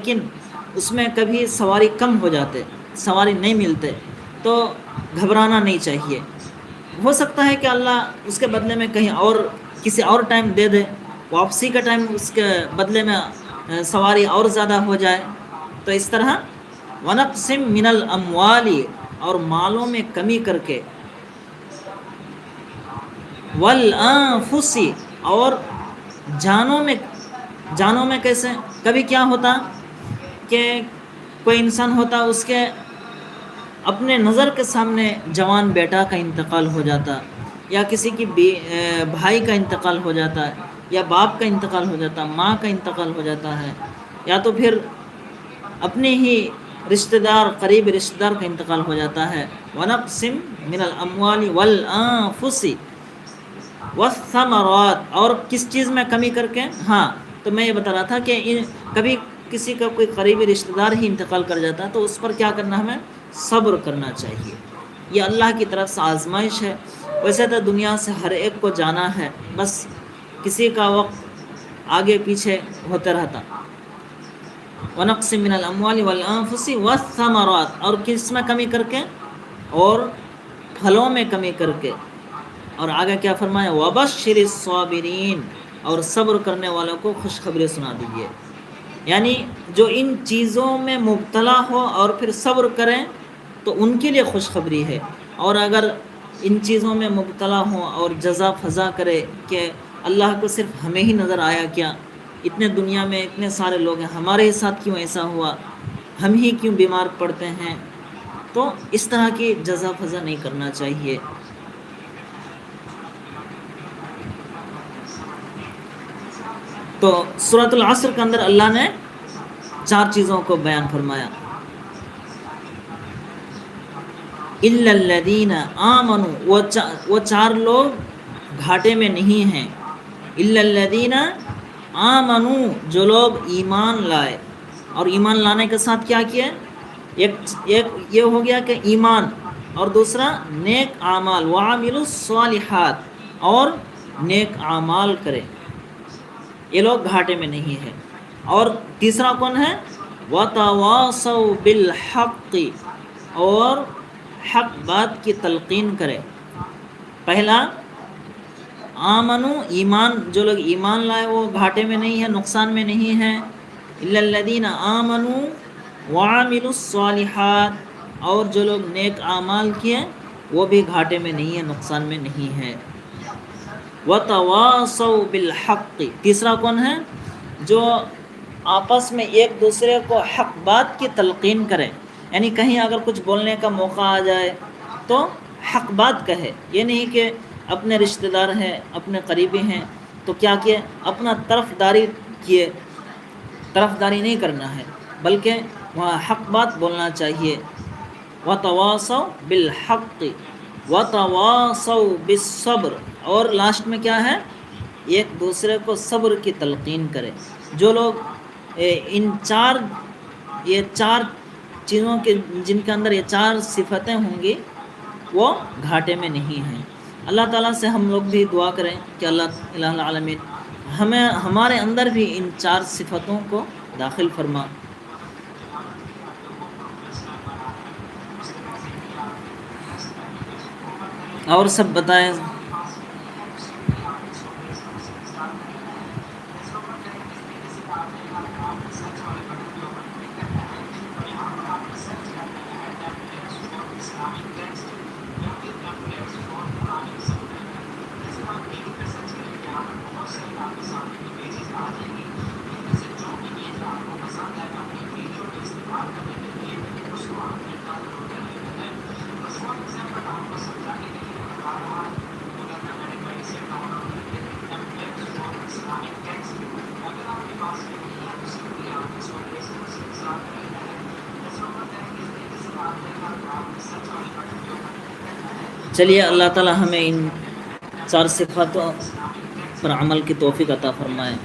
لیکن اس میں کبھی سواری کم ہو جاتے، سواری نہیں ملتے، تو گھبرانا نہیں چاہیے۔ ہو سکتا ہے کہ اللہ اس کے بدلے میں کہیں اور کسی اور ٹائم دے دے، واپسی کا ٹائم اس کے بدلے میں سواری اور زیادہ ہو جائے۔ تو اس طرح وَنَقْسِم مِّنَ الْأَمْوَالِ، اور مالوں میں کمی کر کے، وَالْأَنفُسِ، اور جانوں میں کیسے؟ کبھی کیا ہوتا کہ کوئی انسان ہوتا، اس کے اپنے نظر کے سامنے جوان بیٹا کا انتقال ہو جاتا، یا کسی کی بھائی کا انتقال ہو جاتا ہے، یا باپ کا انتقال ہو جاتا، ماں کا انتقال ہو جاتا ہے، یا تو پھر اپنے ہی رشتہ دار، قریب رشتہ دار کا انتقال ہو جاتا ہے۔ وَنَقْسِم مِّنَ الْأَمْوَالِ وَالْأَنفُسِ وَالثَّمَرَاتِ، اور کس چیز میں کمی کر کے؟ ہاں، تو میں یہ بتا رہا تھا کہ کبھی کسی کا کوئی قریبی رشتہ دار ہی انتقال کر جاتا ہے، تو اس پر کیا کرنا؟ ہمیں صبر کرنا چاہیے۔ یہ اللہ کی طرف سے آزمائش ہے۔ ویسے تو دنیا سے ہر ایک کو جانا ہے، بس کسی کا وقت آگے پیچھے ہوتا رہتا۔ وَنَقْسِم مِّنَ الْأَمْوَالِ وَالْأَنفُسِ وَالثَّمَرَاتِ، اور کس میں کمی کر کے؟ اور پھلوں میں کمی کر کے۔ اور آگے کیا فرمایا؟ وَبَشِّرِ الصَّابِرِينَ، اور صبر کرنے والوں کو خوشخبری سنا دیجیے۔ یعنی جو ان چیزوں میں مبتلا ہو اور پھر صبر کریں تو ان کے لیے خوشخبری ہے، اور اگر ان چیزوں میں مبتلا ہوں اور جزا فضا کرے کہ اللہ کو صرف ہمیں ہی نظر آیا کیا، اتنے دنیا میں اتنے سارے لوگ ہیں، ہمارے ساتھ کیوں ایسا ہوا، ہم ہی کیوں بیمار پڑتے ہیں، تو اس طرح کی جزا فضا نہیں کرنا چاہیے۔ تو سورۃ العصر کے اندر اللہ نے 4 چیزوں کو بیان فرمایا۔ إِلَّا الَّذِينَ آمَنُوا، وہ 4 لوگ گھاٹے میں نہیں ہیں۔ إِلَّا الَّذِينَ آمَنُوا، جو لوگ ایمان لائے، اور ایمان لانے کے ساتھ کیا کیا؟ ایک یہ ہو گیا کہ ایمان، اور دوسرا نیک اعمال، وَعَمِلُوا الصَّالِحَاتِ، اور نیک اعمال کرے، یہ لوگ گھاٹے میں نہیں ہیں۔ اور تیسرا کون ہے؟ وَتَوَاصَوْا بِالْحَقِّ، اور حق بات کی تلقین کرے۔ پہلا آمنو، ایمان، جو لوگ ایمان لائے وہ گھاٹے میں نہیں ہیں، نقصان میں نہیں ہیں۔ الا الذین آمنوا وعملوا الصالحات، اور جو لوگ نیک اعمال کیے وہ بھی گھاٹے میں نہیں ہیں، نقصان میں نہیں ہیں۔ وتواصوا بالحق، تیسرا کون ہے؟ جو آپس میں ایک دوسرے کو حق بات کی تلقین کرے، یعنی کہیں اگر کچھ بولنے کا موقع آ جائے تو حق بات کہے، یہ نہیں کہ اپنے رشتہ دار ہیں، اپنے قریبی ہیں تو کیا کیے؟ اپنا طرفداری کیے، طرفداری نہیں کرنا ہے، بلکہ وہاں حق بات بولنا چاہیے۔ وتواصوا بالحق وتواصوا بالصبر، اور لاسٹ میں کیا ہے؟ ایک دوسرے کو صبر کی تلقین کرے۔ جو لوگ ان یہ چار چیزوں کے، جن کے اندر یہ 4 صفتیں ہوں گی، وہ گھاٹے میں نہیں ہیں۔ اللہ تعالیٰ سے ہم لوگ بھی دعا کریں کہ اللہ الہ العالمین ہمارے اندر بھی ان 4 صفتوں کو داخل فرما۔ اور سب بتائیں۔ چلیے، اللہ تعالی ہمیں ان 4 صفاتوں پر عمل کی توفیق عطا فرمائے۔